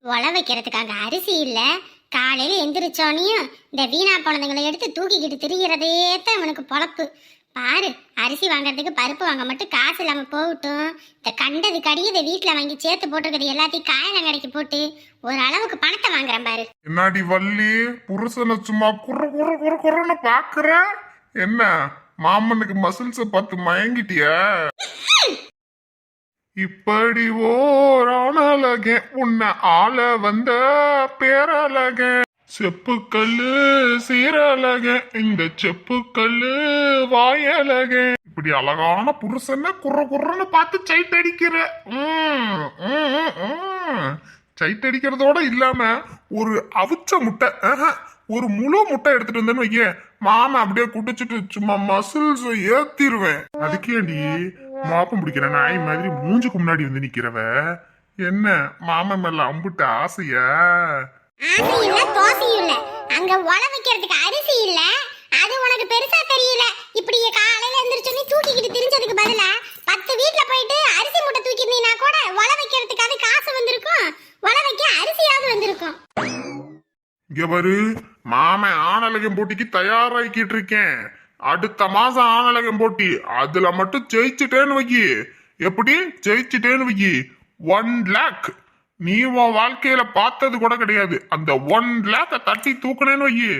உழ வைக்கிறதுக்காக அரிசி இல்ல. காலையில எந்திரிச்சோனையும் இந்த வீணா போனதுங்களை எடுத்து தூக்கிக்கிட்டு திரிகிறதே தான் இவனுக்கு பொழப்பு. பாரு, அரிசி வாங்குறதுக்கு பருப்பு வாங்க மட்டும் காசு இல்லாம போகட்டும், இந்த கண்டது கடியதை வீட்டுல வாங்கி சேர்த்து போட்டுருக்கிறது எல்லாத்தையும் காயலங்கடைக்கு போட்டு ஒரு அளவுக்கு பணத்தை வாங்குறேன் பாரு. என்னாடி வள்ளி, புருஷனை சும்மா குறு குறு குறு குறுன்னு பாக்குற? என்ன மாமனுக்கு மசில்ஸ பார்த்து மயங்கிட்டியா? இப்படி ஓரானழகே உன்னை ஆள வந்த பேரழகே, செப்பு கல்லு சீரழகே, இந்த செப்பு கல்லு வாயழகே. இப்படி அழகான புருஷனை குற குறன்னு பார்த்து சைட் அடிக்கிற. சைட் அடிக்கிறதோட இல்லாம ஒரு அவிச்ச முட்டை, ஒரு முழு முட்டை எடுத்துட்டு வந்தேன்னு வைக்க, மாமா அப்படியே குடிச்சிட்டு சும்மா மசில்ஸ் ஏத்திருவேன். அதுக்கேண்டி மாப்பம் பிடிக்கிற நாய் மாதிரி மூஞ்சுக்கு முன்னாடி வந்து நிக்கிறவ. என்ன மாமா மேல அம்புட்ட ஆசையா? ஆசை இல்ல, தோசை இல்ல, அங்க உழ வைக்கிறதுக்கு அரிசி இல்ல, அது உனக்கு பெருசா தெரியல. இப்படி காலையில எந்திரிச்சு நீ தூக்கிக்கிட்டு திரிஞ்சதுக்கு பதிலா 10 வீட்ல போயிட்டு அரிசி மூட்டை தூக்கிருந்தீங்கன்னா கூட உழ வைக்கிறதுக்காவது காசு வந்திருக்கும், உழ வைக்க அரிசியாவது வந்திருக்கும். இங்க பாரு, மாமன் ஆணழகம் போட்டிக்கு தயாராகிக்கிட்டு இருக்கேன். அடுத்த மாசம் ஆணழகம் போட்டி, அதுல மட்டும் ஜெயிச்சுட்டேன்னு வைக்கி. எப்படி ஜெயிச்சுட்டேன்னு வைக்கி, 1 lakh நீ உன் வாழ்க்கையில பார்த்தது கூட கிடையாது. அந்த 1 lakh தட்டி தூக்கணும்னு வைக்கி.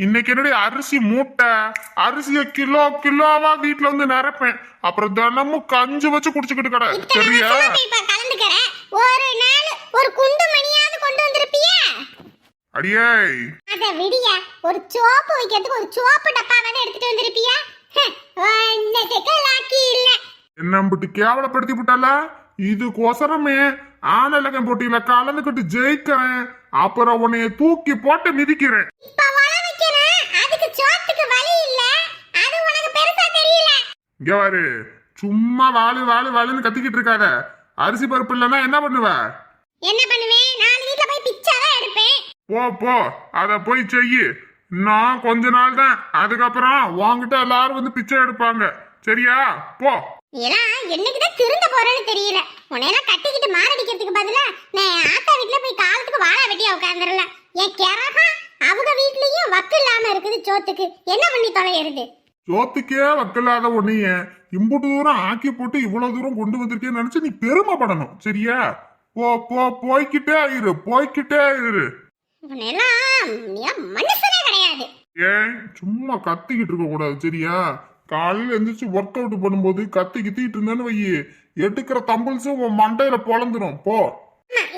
இன்னைக்கு என்னடி அரிசி மூட்டை, அரிசிய கிலோ கிலோவா வீட்டுல வந்து நிரப்பேன். அப்புறம் தினமும் கஞ்சி வச்சு குடிச்சுக்கிட்டு கடை. சரியா? கலந்துக்கிறேன். ஒரு நாள் ஒரு குண்டு மணியாவது கொண்டு வந்திருப்பியே. அடியே, அத விடிய ஒரு சோப்பு வைக்கிறதுக்கு ஒரு சோப்பு டப்பாவாவது எடுத்துட்டு வந்திருப்பியா? இல்ல என்ன விட்டு கேவலப்படுத்தி விட்டால. இது கோசரமே ஆணழகம் போட்டியில கலந்துக்கிட்டு ஜெயிக்கிறேன். அப்புறம் உன்னைய தூக்கி போட்டு மிதிக்கிறேன். இப்ப வள வைக்கிறேன், அதுக்கு சோத்துக்கு வலி இல்ல, அது உனக்கு பெருசா தெரியல. இங்க பாரு, சும்மா வாழு வாழு வாழுன்னு கத்திக்கிட்டு இருக்காத. அரிசி பருப்பு இல்லைன்னா என்ன பண்ணுவ? என்ன பண்ணுவேன்? 4 வீட்ல போய் பிச்சாதான் எடுப்பேன். போ போ, அத போய் செய்யு. நான் கொஞ்ச நாள் தான், அதுக்கப்புறம் உன்கிட்ட எல்லாரும் வந்து பிச்சை எடுப்பாங்க. சரியா? போ. எல்லாம் என்னைக்குதான் திருந்த போறேன்னு தெரியல. உன்னையெல்லாம் கட்டிக்கிட்டு மாரடிக்கிறதுக்கு பதிலா நான் ஆத்தா வீட்டுல போய் காலத்துக்கு வாழா வெட்டியா உட்காந்துடலாம். என் கிரகா அவங்க வீட்லயும் வக்கு இல்லாம இருக்குது சோத்துக்கு. என்ன பண்ணி தொலைகிறது? சோத்துக்கே வக்கில்லாத உன்னைய இம்புட்டு தூரம் ஆக்கி போட்டு இவ்வளவு தூரம் கொண்டு வந்திருக்கேன்னு நினைச்சு நீ பெருமைப்படணும். சரியா? போ போ, போய்கிட்டே இரு, போய்கிட்டே இரு. மனுஷனே கிடையாது. ஏன் சும்மா கத்திக்கிட்டு இருக்க கூடாது. சரியா? காலையில எந்திரிச்சு ஒர்க் அவுட் பண்ணும்போது கத்தி கித்திட்டு இருந்தேன்னு வை, எடுக்கிற தம்பிள்ஸும் உன் மண்டையில பொழந்துடும். போ.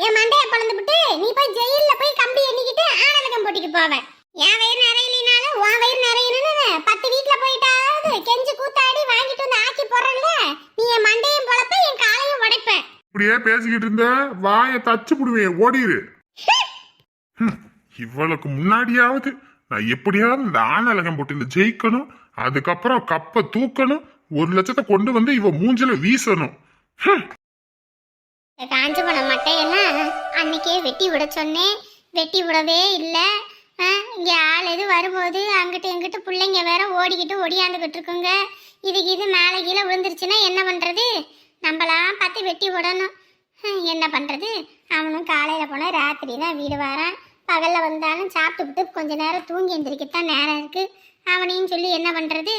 என் மண்டைய பொழந்து விட்டு நீ போய் ஜெயில போய் கம்பி எண்ணிக்கிட்டு ஆனலகம் போட்டிக்கு போவேன். என் வயிறு நிறையினாலும் உன் வயிறு நிறையணும்னு 10 வீட்டுல போயிட்டாவது கெஞ்சு கூத்தாடி வாங்கிட்டு வந்து ஆக்கி போறல. நீ என் மண்டையும் பொழப்ப, என் காலையும் உடைப்பேன். இப்படியே பேசிக்கிட்டு இருந்த வாயை தச்சு புடுவேன். ஓடிரு. இவளுக்கு முன்னாடியாவது நான் எப்படியாவது இந்த ஆணழகம் போட்டியில ஜெயிக்கணும். அதுக்கப்புறம் கப்ப தூக்கணும். 1 லட்சத்தை கொண்டு வந்து இவ மூஞ்சில வீசணும். காஞ்சு போன மட்டையெல்லாம் அன்னைக்கே வெட்டி விட சொன்னேன், வெட்டி விடவே இல்லை. இங்க ஆள் எது வரும்போது அங்கிட்டு எங்கிட்டு பிள்ளைங்க வேற ஓடிக்கிட்டு ஒடியாந்துக்கிட்டு இருக்குங்க. இதுக்கு இது மேலே கீழே விழுந்துருச்சுன்னா என்ன பண்றது? நம்மளாம் பார்த்து வெட்டி விடணும். என்ன பண்றது? அவனும் காலையில போனா ராத்திரி தான் வீடு வரான். பகல்ல வந்தாலும் சாப்பிட்டு கொஞ்ச நேரம் தூங்கி எந்திரிக்கத்தான் நேரம் இருக்கு. அவனையும் சொல்லி என்ன பண்றது?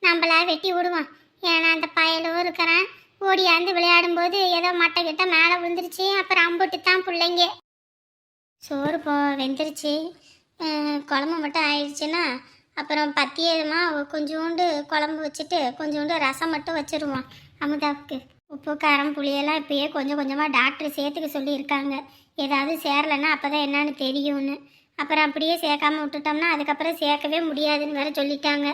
நம்மளா வெட்டி விடுவோம். ஏன்னா அந்த பயலும் இருக்கிறான், ஓடியாந்து விளையாடும் போது ஏதோ மட்டை கிட்ட மேலே விழுந்துருச்சு. அப்புறம் அம்புட்டு தான் பிள்ளைங்க. சோறு வெந்துருச்சு, குழம்பு மட்டும் ஆயிடுச்சுன்னா அப்புறம் பத்தியமாக கொஞ்சோண்டு குழம்பு வச்சுட்டு கொஞ்சோண்டு ரசம் மட்டும் வச்சிருவோம். அமுதாவுக்கு உப்பு காரம் புளியெல்லாம் இப்பயே கொஞ்சம் கொஞ்சமாக டாக்டர் சேர்த்துக்க சொல்லியிருக்காங்க. ஏதாவது சேரலைன்னா அப்போ தான் என்னன்னு தெரியும்னு. அப்புறம் அப்படியே சேர்க்காம விட்டுட்டோம்னா அதுக்கப்புறம் சேர்க்கவே முடியாதுன்னு வேற சொல்லிட்டாங்க.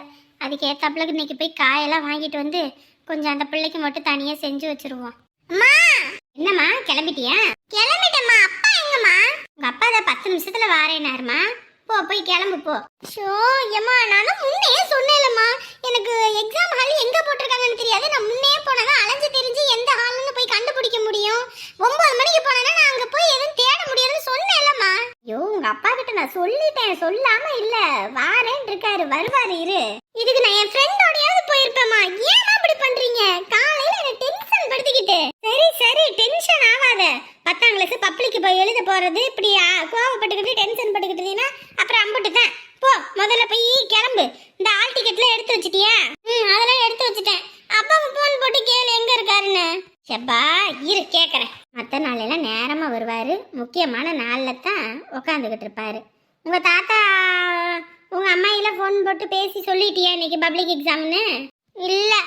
அதுக்கு ஏற்றாப்புலக்கு இன்னைக்கு போய் காயெல்லாம் வாங்கிட்டு வந்து கொஞ்சம் அந்த பிள்ளைக்கு மட்டும் தனியாக செஞ்சு வச்சிருவோம். அம்மா, என்னம்மா கிளம்பிட்டியா? கிளம்பிட்டேம்மா. அப்பா எங்கம்மா? உங்க அப்பா தான் 10 நிமிஷத்துல வாரேனாருமா. போ, போய் கிளம்பு போ. ஷோ ஏம்மா, நானும் முன்னே சொன்னேன்லம்மா, எனக்கு எக்ஸாம் ஹால் எங்க போட்டிருக்காங்கன்னு தெரியாது. நான் முன்னே போனதான் அலைஞ்சு தெரிஞ்சு எந்த ஹால்னு போய் கண்டுபிடிக்க முடியும். 9 மணிக்கு போனேன்னா நான் அங்க போய் எதுவும் தேட முடியாதுன்னு சொன்னேன்லம்மா. ஐயோ, உங்க அப்பா கிட்ட நான் சொல்லிட்டேன், சொல்லாம இல்ல, வாரேன்னு இருக்காரு, வருவாரு இரு. இதுக்கு நான் என் ஃப்ரெண்டோடையாவது போயிருப்பேம்மா. ஏமா இப்படி பண்றீங்க? காலையில என்ன டென்ஷன் படுத்திக்கிட்டு. சரி சரி, டென்ஷன் ஆகாத. 10ஆம் கிளாஸ் பப்ளிக்கு போய் எழுத போற போறது இப்படி கோவப்பட்டுக்கிட்டு டென்ஷன் பட்டுக்கிட்டீங்கன்னா அப்புறம் அம்புட்டு தான். போ முதல்ல போய் கிளம்பு. இந்த ஆல் டிக்கெட்லாம் எடுத்து வச்சிட்டியா? அதெல்லாம் எடுத்து வச்சுட்டேன். அப்பாவுக்கு ஃபோன் போட்டு கேளு எங்க இருக்காருன்னு. செப்பா இரு கேட்குறேன். மற்ற நாளெல்லாம் நேரமாக வருவார், முக்கியமான நாளில் தான் உட்காந்துக்கிட்டு இருப்பார். உங்கள் தாத்தா உங்கள் அம்மாயில ஃபோன் போட்டு பேசி சொல்லிட்டியா இன்னைக்கு பப்ளிக் எக்ஸாம்னு? இல்லை,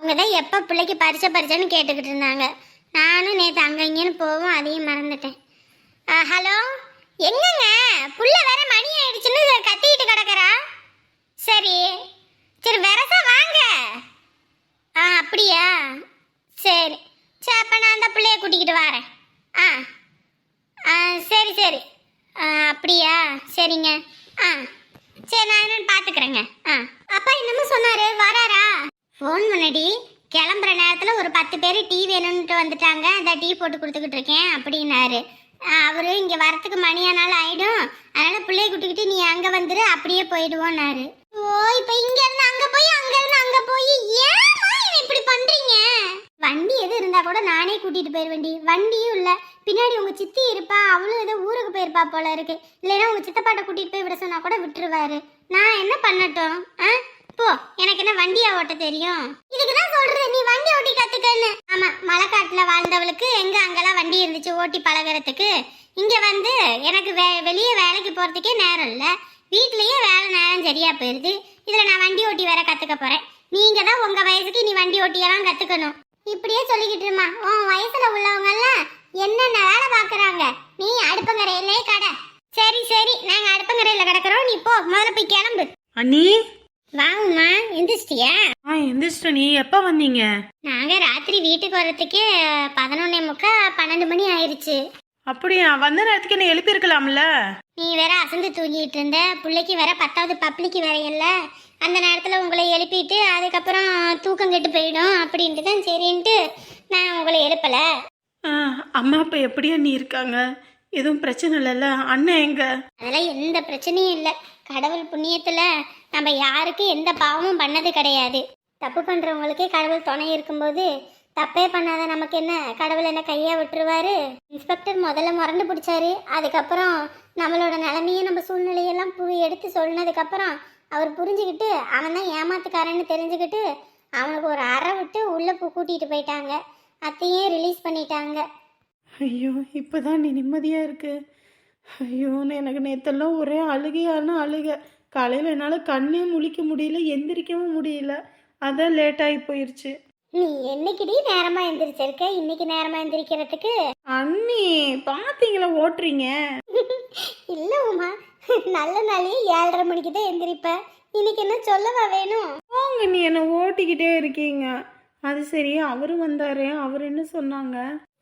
அவங்க தான் எப்போ பிள்ளைக்கு பரிச்சைன்னு கேட்டுக்கிட்டு இருந்தாங்க. நானும் நேற்று அங்கே இங்கேன்னு போவோம், அதையும் மறந்துட்டேன். ஹலோ, எங்கங்க புள்ள வேற மணி ஆயிடுச்சுன்னு கத்திக்கிட்டு கிடக்குறா. சரி சரி வரசா வாங்க. அப்படியா? சரி சரி, அப்போ நான் அந்த பிள்ளைய கூட்டிக்கிட்டு வரேன். சரி சரி. அப்படியா? சரிங்க. சரி நான் என்னன்னு பார்த்துக்கிறேங்க. அப்பா இன்னமும் சொன்னார், வராரா? ஃபோன் பண்ணடி, கிளம்புற நேரத்தில் ஒரு 10 பேர் டீ வேணும்ன்ட்டு வந்துட்டாங்க, அந்த டீ போட்டு கொடுத்துக்கிட்டு இருக்கேன் அப்படின்னாரு. அவரு இங்கே வரத்துக்கு மணியானாலும் ஆயிடும், அதனால பிள்ளைய கூட்டிக்கிட்டு நீ அங்கே வந்துரு, அப்படியே போயிடுவோன்னாரு. ஓ, இப்போ இங்கேருந்து அங்கே போய் அங்கேருந்து அங்கே போய் ஏமா இவன் இப்படி பண்ணுறீங்க? வண்டி எது இருந்தா கூட நானே கூட்டிட்டு போயிருவேண்டி. வண்டியும் இல்லை, பின்னாடி உங்க சித்தி இருப்பா, அவளும் ஏதோ ஊருக்கு போயிருப்பா போல இருக்கு. இல்லைன்னா உங்க சித்தப்பாட்ட கூட்டிட்டு போய் விட சொன்னா கூட விட்டுருவாரு. நான் என்ன பண்ணட்டும்? போ, எனக்கு என்ன வண்டியா ஓட்ட தெரியும்? இதுக்குதான் சொல்றது நீ வண்டி ஓட்டி கத்துக்கன்னு. ஆமா, மலைக்காட்டுல வாழ்ந்தவளுக்கு எங்க அங்கெல்லாம் வண்டி இருந்துச்சு ஓட்டி பழகிறதுக்கு. இங்க வந்து எனக்கு வெளியே வேலைக்கு போறதுக்கே நேரம் இல்லை, வீட்லயே வேலை நேரம் சரியா போயிருது. இதுல நான் வண்டி ஓட்டி வேற கத்துக்க போறேன். நீங்க தான் உங்க வயசுக்கு நீ வண்டி ஓட்டியெல்லாம் கத்துக்கணும். இப்படியே சொல்லிக்கிட்டு இருமா. உன் வயசுல உள்ளவங்க எல்லாம் என்னென்ன வேலை பாக்குறாங்க, நீ அடுப்பங்கரையிலே கடை. சரி சரி, நாங்க அடுப்பங்கரையில கிடக்குறோம், நீ போ முதல்ல போய் கிளம்பு. அண்ணி வாங்கம்மா. எந்திரிச்சிட்டியா? எந்திரிச்சிட்டோம். நீ எப்போ வந்தீங்க? நாங்க ராத்திரி வீட்டுக்கு வர்றதுக்கே 11:45 12 மணி ஆயிருச்சு. அப்படியா? வந்த நேரத்துக்கு என்ன எழுப்பியிருக்கலாம்ல? நீ வேற அசந்து தூங்கிட்டு இருந்த, பிள்ளைக்கு வேற 10வது பப்ளிக்கு வேற இல்லை. அந்த நேரத்தில் உங்களை எழுப்பிட்டு அதுக்கப்புறம் தூக்கம் கெட்டு போயிடும் அப்படின்ட்டு தான் சரின்ட்டு நான் உங்களை எழுப்பலை. அம்மா அப்பா எப்படி அண்ணி இருக்காங்க? எதுவும் பிரச்சனை இல்லைல்ல? அண்ணன் எங்க? அதெல்லாம் எந்த பிரச்சனையும் இல்லை. கடவுள் புண்ணியத்தில் நம்ம யாருக்கும் எந்த பாவமும் பண்ணது கிடையாது. தப்பு பண்ணுறவங்களுக்கே கடவுள் துணை இருக்கும்போது தப்பே பண்ணாத நமக்கு என்ன கடவுள் என்ன கையா விட்டுருவாரு? இன்ஸ்பெக்டர் முதல்ல முரண்டு பிடிச்சாரு, அதுக்கப்புறம் நம்மளோட நிலைமையை நம்ம சூழ்நிலையெல்லாம் எடுத்து சொன்னதுக்கப்புறம் அவர் புரிஞ்சுக்கிட்டு அவன் தான் ஏமாத்துக்காரன்னு தெரிஞ்சுக்கிட்டு அவனுக்கு ஒரு அறை விட்டு உள்ளே கூட்டிகிட்டு போயிட்டாங்க. அத்தையே ரிலீஸ் பண்ணிட்டாங்க. ஐயோ, இப்போதான் நீ நிம்மதியா இருக்கு. ஐயோ, எனக்கு நேத்தெல்லாம் ஒரே அழுகையான அழுகை. காலையில் என்னால் கண்ணே முழிக்க முடியல, எந்திரிக்கவும் முடியல. அதான் லேட் ஆகி போயிடுச்சு. நீ என்னைக்குடி நேரமா எந்திரிச்சிருக்க? இன்னைக்கு நேரமா எந்திரிக்கிறதுக்கு? அண்ணி பாத்தீங்களா ஓட்டுறீங்க? இல்ல உமா, நல்ல நாளே 7:30 மணிக்கு தான் எந்திரிப்ப. இன்னைக்கு என்ன சொல்லவா வேணும்? போங்க, நீ என்ன ஓட்டிக்கிட்டே இருக்கீங்க. அது சரி, அவரு வந்தாரு, அவர் என்ன சொன்னாங்க?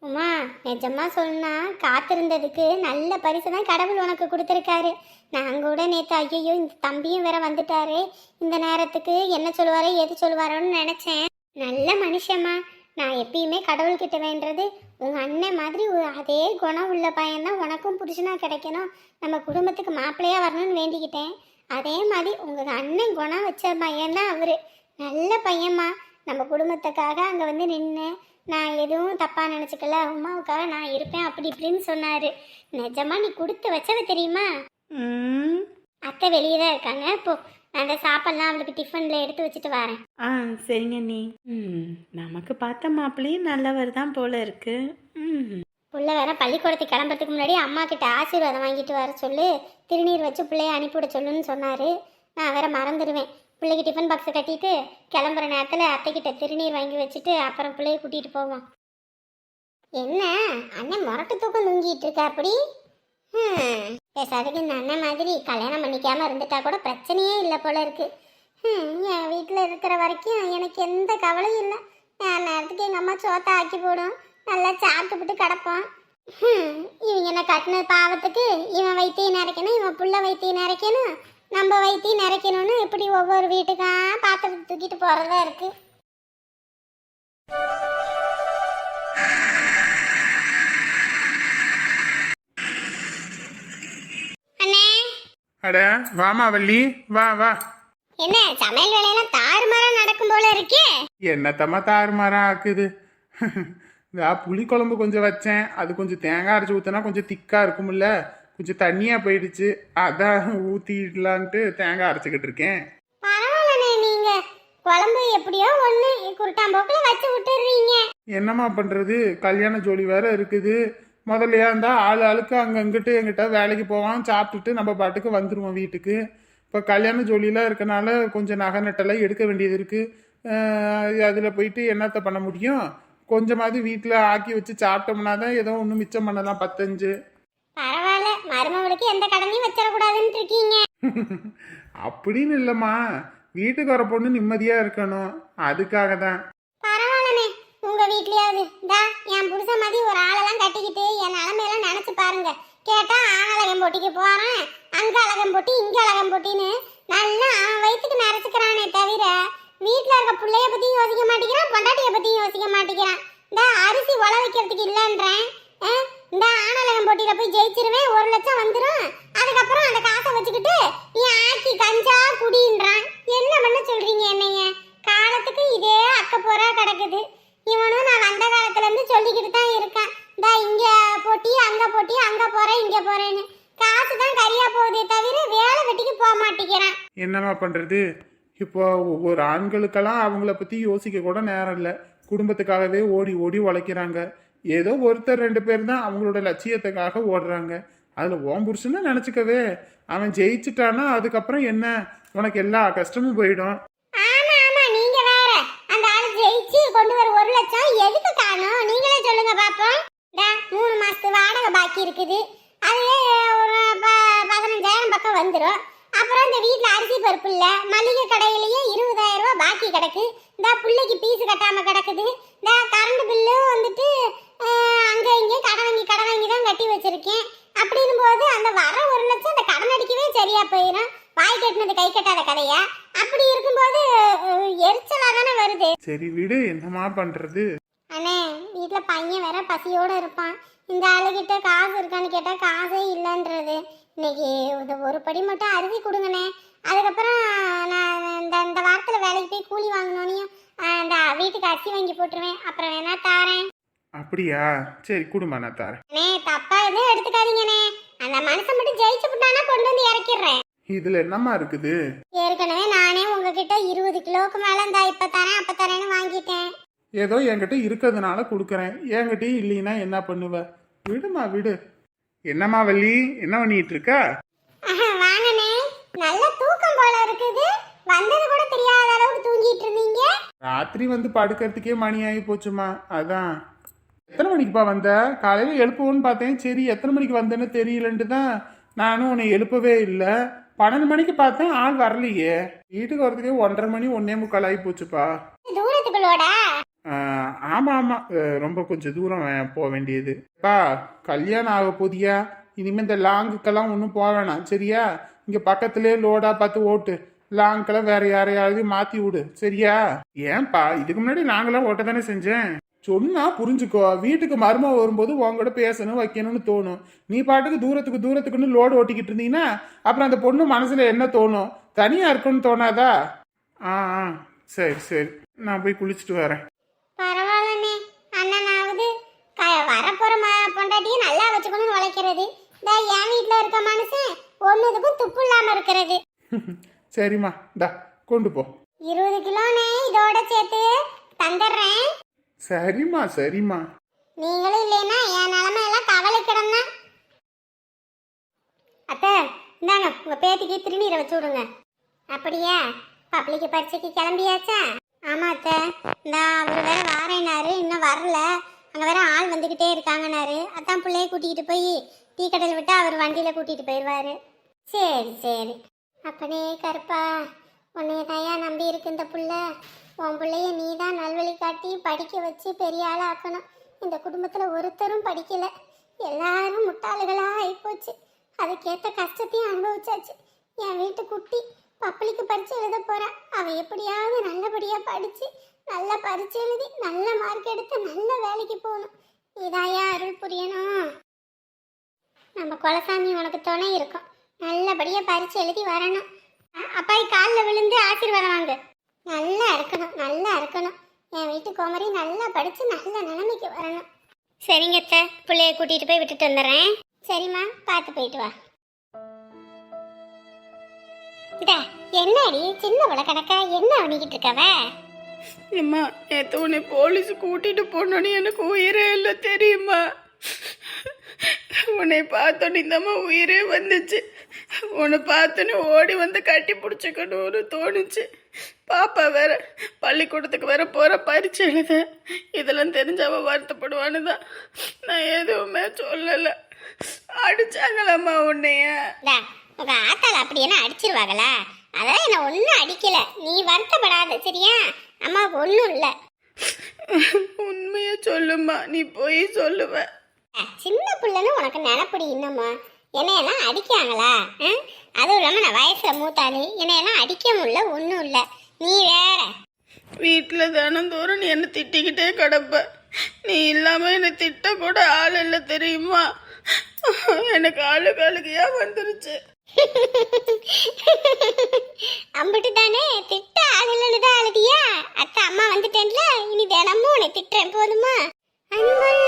உமா, நிஜமா சொன்னா காத்திருந்ததுக்கு நல்ல பரிசு தான் கடவுள் உனக்கு கொடுத்துருக்காரு. நான் கூட நேற்று ஐயோ இந்த தம்பியும் வேற வந்துட்டாரு, இந்த நேரத்துக்கு என்ன சொல்லுவாரோ எது சொல்லுவாரோன்னு நினைச்சேன். நல்ல மனுஷம்மா. நான் எப்பயுமே கடவுள்கிட்ட வேண்டது உங்கள் அண்ணன் மாதிரி அதே குணம் உள்ள பையன்தான் உனக்கும் புருஷனாக கிடைக்கணும், நம்ம குடும்பத்துக்கு மாப்பிள்ளையாக வரணும்னு வேண்டிக்கிட்டேன். அதே மாதிரி உங்கள் அண்ணன் குணம் வச்ச பையன்தான் அவர். நல்ல பையன்மா. நம்ம குடும்பத்துக்காக அங்கே வந்து நின்று நான் எதுவும் தப்பாக நினச்சிக்கல, உமாவுக்காக நான் இருப்பேன் அப்படி இப்படின்னு சொன்னார். நிஜமா நீ கொடுத்து வச்சவ தெரியுமா? அத்தை வெளியே தான் இருக்காங்க. இப்போ நான் அந்த சாப்பாடுலாம் அவளுக்கு டிஃபனில் எடுத்து வச்சுட்டு வரேன். சரிங்க நீ. நமக்கு பார்த்த மாப்பிள்ளையும் நல்லவர் தான் போல இருக்கு. புள்ள வேற பள்ளிக்கூடத்துக்கு கிளம்புறதுக்கு முன்னாடி அம்மா கிட்ட ஆசீர்வாதம் வாங்கிட்டு வர சொல்லு, திருநீர் வச்சு பிள்ளைய அனுப்பிவிட சொல்லுன்னு சொன்னார். நான் வேற மறந்துடுவேன். பிள்ளைக்கு டிஃபன் பாக்ஸை கட்டிட்டு கிளம்புற நேரத்தில் அத்தைக்கிட்ட திருநீர் வாங்கி வச்சுட்டு அப்புறம் பிள்ளைய கூட்டிகிட்டு போவோம். என்ன அண்ணன் முரட்டு தூக்கம் தூங்கிட்டு இருக்கா அப்படி? பேசாதுக்கு இந்த அண்ணன் மாதிரி கல்யாணம் பண்ணிக்காமல் இருந்துட்டா கூட பிரச்சனையே இல்லை போல இருக்கு. என் வீட்டில் இருக்கிற வரைக்கும் எனக்கு எந்த கவலையும் இல்லை. நான் நேரத்துக்கு எங்கள் அம்மா சோத்தை ஆக்கி போடும், நல்லா சாப்பிட்டுப்பிட்டு கிடப்போம். இவங்க என்ன கட்டின பாவத்துக்கு இவன் வைத்தியம் நிறைக்கணும், இவன் புள்ள வைத்தியம் நிறைக்கணும், நம்ம வைத்தியம் நிறைக்கணும்னு இப்படி ஒவ்வொரு வீட்டுக்கா பாத்திரத்தை தூக்கிட்டு போகிறதா இருக்கு. அண்ணே, அட வாமா வள்ளி, வா வா. என்ன சமையல் வேலையெல்லாம் தாறுமாறா நடக்கும் போல இருக்கே? என்னத்தம்மா தாறுமாறா ஆக்குது? புளிக்குழம்பு கொஞ்சம் வச்சேன். அது கொஞ்சம் தேங்காய் அரைச்சி ஊற்றினா கொஞ்சம் திக்காக இருக்கும்ல, கொஞ்சம் தண்ணியாக போயிடுச்சு. அதான் ஊற்றிடலான்ட்டு தேங்காய் அரைச்சிக்கிட்டு இருக்கேன். பரவாயில்லண்ணே, நீங்க குழம்பு எப்படியோ ஒண்ணு குருட்டாம்போக்குல வச்சு விட்டுறீங்க. என்னம்மா பண்ணுறது, கல்யாண ஜோலி வேற இருக்குது. முதல்லையா இருந்தால் ஆளுக்கு அங்கிட்டு எங்கிட்ட வேலைக்கு போவான், சாப்பிட்டுட்டு நம்ம பாட்டுக்கு வந்துடுவோம் வீட்டுக்கு. இப்போ கல்யாண ஜோலியெலாம் இருக்கனால கொஞ்சம் நகை நட்டெல்லாம் எடுக்க வேண்டியது இருக்குது. அதில் போயிட்டு என்னத்த பண்ண முடியும்? கொஞ்சமாவது வீட்டில் ஆக்கி வச்சு சாப்பிட்டோம்னா தான் ஏதோ ஒன்று மிச்சம் பண்ணலாம் 10-5. பரவாயில்ல, மருமகளுக்கு எந்த கடனையும் வச்சிடக்கூடாதுன்னு இருக்கீங்க. அப்படின்னு இல்லைம்மா, வீட்டுக்கு வர பொண்ணு நிம்மதியாக இருக்கணும், அதுக்காக தான். பரவாயில்லண்ணே, உங்க வீட்லயாவது என் புருஷ மாதிரி ஒரு ஆளெல்லாம் கட்டிக்கிட்டு என் நிலைமையெல்லாம் நினைச்சு பாருங்க. கேட்டா ஆணழகம் போட்டிக்கு போறேன், அங்க அழகம் போட்டி இங்க அழகம் போட்டின்னு நல்லா அவன் வயிற்றுக்கு நினைச்சுக்கிறானே தவிர வீட்டுல இருக்க பிள்ளைய பத்தியும் யோசிக்க மாட்டேங்கிறான், பொண்டாட்டிய பத்தியும் யோசிக்க மாட்டேங்கிறான். இந்த அரிசி உழ வைக்கிறதுக்கு இல்லைன்றேன். இந்த ஆணழகம் போட்டியில போய் ஜெயிச்சிருவேன், 1 லட்சம் வந்துடும். அதுக்கப்புறம் அந்த காசை வச்சுக்கிட்டு நீ ஆக்கி கஞ்சா குடின்றான். என்ன பண்ண சொல்றீங்க என்னைய? காலத்துக்கு இதே அக்க போறா கிடக்குது. இவனும் நான் வந்த காலத்துல இருந்து சொல்லிக்கிட்டு தான் இருக்கேன், இங்க போட்டி அங்க போட்டி, அங்க போறேன் இங்க போறேன்னு. காசு தான் கரியா போகுதே தவிர வேலை வெட்டிக்கு போக மாட்டேங்கிறான். என்னம்மா பண்ணுறது, இப்போ ஒவ்வொரு ஆண்களுக்கெல்லாம் அவங்கள பற்றி யோசிக்க கூட நேரம் இல்லை. குடும்பத்துக்காகவே ஓடி ஓடி உழைக்கிறாங்க. ஏதோ ஒருத்தர் 2 பேர் தான் அவங்களோட லட்சியத்துக்காக ஓடுறாங்க. அதில் ஓம் புருஷன்னு நினச்சிக்கவே, அவன் ஜெயிச்சுட்டானா அதுக்கப்புறம் என்ன, உனக்கு எல்லா கஷ்டமும் போயிடும். ஆமா ஆமா, நீங்க வேற அந்த ஆளு ஜெயிச்சு கொண்டு வர 1 லட்சம் எதுக்கு காணும்? நீங்களே சொல்லுங்க பாப்போம். 3 மாசத்து வாடகை பாக்கி இருக்குது, அதுவே ஒரு 15,000 பக்கம் வந்துடும். அப்புறம் இந்த வீட்டுல அரிசி பருப்பு இல்ல, மளிகை கடையிலேயே 20,000 ரூபாய் பாக்கி கிடக்கு. இந்த பிள்ளைக்கு பீஸ் கட்டாம கிடக்குது. இந்த கரண்ட் பில்லு வந்துட்டு அங்க இங்கே கடன் வாங்கி தான் கட்டி வச்சிருக்கேன். அப்படின் போது அந்த வர 1 லட்சம் அந்த கடன் அடிக்கவே சரியா போயிடும். வாய் கட்டினது கை கட்டாத கதையா? அப்படி இருக்கும்போது எரிச்சலா தானே வருது. சரி விடு, என்னம்மா பண்றது? அண்ணே, வீட்டுல பையன் வேற பசியோட இருப்பான். இந்த ஆளுகிட்ட காசு இருக்கான்னு கேட்டா காசே இல்லைன்றது. இன்னைக்கு ஒரு படி மட்டும் அரிசி கொடுங்கண்ணே. அதுக்கப்புறம் நான் இந்த வாரத்துல வேலைக்கு போய் கூலி வாங்கினோனையும் அந்த வீட்டுக்கு அரிசி வாங்கி போட்டுருவேன். அப்புறம் வேணா தாரேன். அப்படியா? சரி குடும்பம், நான் தரேன். அண்ணே, தப்பா எதுவும் எடுத்துக்காதீங்கண்ணே. அந்த மனுஷன் மட்டும் ஜெயிச்சு விட்டானா கொண்டு வந்து இறக்கிடுறேன். இதுல என்னம்மா இருக்குது? ஏற்கனவே நானே உங்ககிட்ட 20 கிலோவுக்கு மேல இந்த இப்ப தரேன் அப்ப தரேன்னு வாங்கிட்டேன். ஏதோ என்கிட்ட இருக்கிறதுனால கொடுக்குறேன், என்கிட்டயும் இல்லைன்னா என்ன பண்ணுவ? விடுமா விடு. என்னம்மா வள்ளி, என்ன பண்ணிட்டு இருக்க? வாங்கண்ணே, நல்ல தூக்கம் போல இருக்குது. வந்தது கூட தெரியாத அளவுக்கு தூங்கிட்டு இருந்தீங்க. ராத்திரி வந்து படுக்கிறதுக்கே மணி ஆகி போச்சுமா, அதான். எத்தனை மணிக்குப்பா வந்த? காலையில் எழுப்புவோன்னு பார்த்தேன், சரி எத்தனை மணிக்கு வந்தேன்னு தெரியலன்ட்டு தான் நானும் உன்னை எழுப்பவே இல்லை. 12 மணிக்கு பார்த்தேன், ஆள் வரலையே. வீட்டுக்கு வரதுக்கே 1:30 மணி 1:45 ஆகி போச்சுப்பா. தூரத்துக்குள்ளோட? ஆமாம் ஆமாம், ரொம்ப கொஞ்சம் தூரம் போக வேண்டியது. பா, கல்யாணம் ஆக போதியா? இனிமேல் இந்த லாங்குக்கெல்லாம் ஒன்றும் போக வேணாம் சரியா? இங்கே பக்கத்துலேயே லோடா பார்த்து ஓட்டு. லாங்குக்கெல்லாம் வேற யாரையாவது மாற்றி விடு சரியா? ஏன்பா, இதுக்கு முன்னாடி நாங்களாம் ஓட்ட தானே செஞ்சேன். சொன்னா புரிஞ்சுக்கோ. வீட்டுக்கு மருமக வரும்போது உங்கள்கிட்ட பேசணும் வைக்கணும்னு தோணும். நீ பாட்டுக்கு தூரத்துக்குன்னு லோடு ஓட்டிக்கிட்டு இருந்தீங்கன்னா அப்புறம் அந்த பொண்ணு மனசுல என்ன தோணும்? தனியா இருக்குன்னு தோணாதா? ஆ சரி சரி, நான் போய் குளிச்சுட்டு வரேன். பரவாயில்லண்ணே, அண்ணனாவது வரப்போற பொண்டாட்டியை நல்லா வச்சுக்கணும்னு உழைக்கிறது. என் வீட்டுல இருக்க மனுஷன் ஒன்னுதுக்கும் துப்பு இல்லாம இருக்கிறது. சரிம்மா, டா கொண்டு போ. 20 கிலோனே இதோட சேர்த்து தந்துடுறேன். சரிம்மா சரிம்மா. நீங்களும் இல்லைன்னா என் நிலைமை எல்லாம் கவலை கிடந்தா. அத்தை, இந்தாங்க உங்க பேத்திக்கு திருநீரை வச்சு விடுங்க. அப்படியா? பப்ளிக்கு பரீட்சைக்கு கிளம்பியாச்சா? ஆமா அத்தை, இந்த அவர் வேற வாரேனாரு, இன்னும் வரல. அங்க வேற ஆள் வந்துகிட்டே இருக்காங்கனாரு. அதான் பிள்ளைய கூட்டிகிட்டு போய் டீ கடையில் விட்டு அவர் வண்டியில கூட்டிட்டு போயிடுவாரு. சரி சரி. அப்பனே கருப்பா, உன்னைய தாயா நம்பி இருக்கு இந்த புள்ள. உன் பிள்ளைய நீ தான் நல்வழி காட்டி படிக்க வச்சு பெரிய ஆளாக ஆக்கணும். இந்த குடும்பத்தில் ஒருத்தரும் படிக்கலை, எல்லாரும் முட்டாளுகளாக ஆகிப்போச்சு. அதுக்கேற்ற கஷ்டத்தையும் அனுபவிச்சாச்சு. என் வீட்டு குட்டி பப்ளிக்கு பரீட்சை எழுத போகிறான். அவள் எப்படியாவது நல்லபடியாக படித்து நல்ல பரீட்சை எழுதி நல்ல மார்க் எடுத்து நல்ல வேலைக்கு போகணும். இதாயா அருள் புரியணும். நம்ம குலசாமி உனக்கு துணை இருக்கும். நல்லபடியாக பரீட்சை எழுதி வரணும். அப்பாய் காலில் விழுந்து ஆசீர்வாதம் வாங்க. நல்லா இருக்கணும் நல்லா இருக்கணும். என் வீட்டு குமரி நல்லா படிச்சு நல்ல நிலைமைக்கு வரணும். சரிங்க அத்தை, பிள்ளைய கூட்டிட்டு போய் விட்டுட்டு வந்துடுறேன். சரிம்மா, பார்த்து போயிட்டு வா. இதா என்னடி சின்ன விட கணக்கா என்ன பண்ணிக்கிட்டு இருக்கவ? அம்மா நேற்று உன்னை போலீஸ் கூட்டிட்டு போனோன்னு எனக்கு உயிரே இல்லை தெரியுமா? உன்னை பார்த்தோன்னு இந்தம்மா உயிரே வந்துச்சு. உன்னை பார்த்தோன்னே ஓடி வந்து கட்டி பிடிச்சிக்கணும்னு தோணுச்சு. பாப்பா வேற பள்ளிக்கூடத்துக்கு வேற போகிற பரீட்சை எழுத. இதெல்லாம் தெரிஞ்சவ வருத்தப்படுவான்னு தான் நான் எதுவுமே சொல்லலை. அடிச்சாங்களாம்மா உன்னைய? உங்க ஆத்தால அப்படி என்ன அடிச்சிருவாங்களா? அதெல்லாம் என்ன ஒன்றும் அடிக்கல, நீ வருத்தப்படாத சரியா? அம்மாவுக்கு ஒன்றும் இல்லை. உண்மையை சொல்லுமா, நீ போய் சொல்லுவ. சின்ன பிள்ளைன்னு உனக்கு நினப்படி இன்னம்மா. என்னையெல்லாம் அடிக்காங்களா? அதுவும் இல்லாமல் நான் வயசில் மூத்தாளு, என்னையெல்லாம் அடிக்க முடியல, ஒன்றும் இல்லை. நீ வேற வீட்டில் தினந்தோறும் நீ என்னை திட்டிக்கிட்டே கிடப்ப. நீ இல்லாமல் என்னை திட்ட கூட ஆள் இல்லை தெரியுமா? எனக்கு அழுகையா வந்துருச்சு. அம்பிட்டு தானே திட்ட ஆளுன்னு தான் அழுதியா? அத்தை அம்மா வந்துட்டேன்ல, இனி தினமும் உன்னை திட்டுறேன் போதுமா? அன்புள்ள